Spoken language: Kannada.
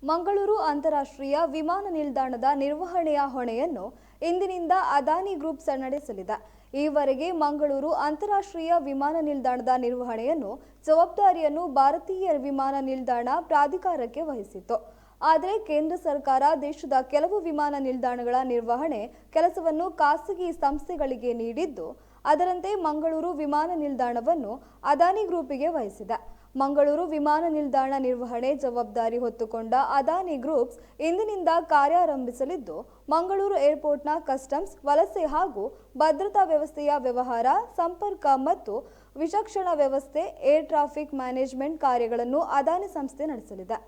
ಮಂಗಳೂರು ಅಂತಾರಾಷ್ಟ್ರೀಯ ವಿಮಾನ ನಿಲ್ದಾಣದ ನಿರ್ವಹಣೆಯ ಹೊಣೆಯನ್ನು ಇಂದಿನಿಂದ ಅದಾನಿ ಗ್ರೂಪ್ ನಡೆಸಲಿದೆ. ಈವರೆಗೆ ಮಂಗಳೂರು ಅಂತಾರಾಷ್ಟ್ರೀಯ ವಿಮಾನ ನಿಲ್ದಾಣದ ನಿರ್ವಹಣೆಯನ್ನು ಜವಾಬ್ದಾರಿಯನ್ನು ಭಾರತೀಯ ವಿಮಾನ ನಿಲ್ದಾಣ ಪ್ರಾಧಿಕಾರಕ್ಕೆ ವಹಿಸಿತ್ತು. ಆದರೆ ಕೇಂದ್ರ ಸರ್ಕಾರ ದೇಶದ ಕೆಲವು ವಿಮಾನ ನಿಲ್ದಾಣಗಳ ನಿರ್ವಹಣೆ ಕೆಲಸವನ್ನು ಖಾಸಗಿ ಸಂಸ್ಥೆಗಳಿಗೆ ನೀಡಿದ್ದು, ಅದರಂತೆ ಮಂಗಳೂರು ವಿಮಾನ ನಿಲ್ದಾಣವನ್ನು ಅದಾನಿ ಗ್ರೂಪಿಗೆ ವಹಿಸಿದೆ. ಮಂಗಳೂರು ವಿಮಾನ ನಿಲ್ದಾಣ ನಿರ್ವಹಣೆ ಜವಾಬ್ದಾರಿ ಹೊತ್ತುಕೊಂಡ ಅದಾನಿ ಗ್ರೂಪ್ಸ್ ಇಂದಿನಿಂದ ಕಾರ್ಯಾರಂಭಿಸಲಿದ್ದು, ಮಂಗಳೂರು ಏರ್ಪೋರ್ಟ್ನ ಕಸ್ಟಮ್ಸ್, ವಲಸೆ ಹಾಗೂ ಭದ್ರತಾ ವ್ಯವಸ್ಥೆಯ ವ್ಯವಹಾರ, ಸಂಪರ್ಕ ಮತ್ತು ವಿಚಕ್ಷಣ ವ್ಯವಸ್ಥೆ, ಏರ್ ಟ್ರಾಫಿಕ್ ಮ್ಯಾನೇಜ್ಮೆಂಟ್ ಕಾರ್ಯಗಳನ್ನು ಅದಾನಿ ಸಂಸ್ಥೆ ನಡೆಸಲಿದೆ.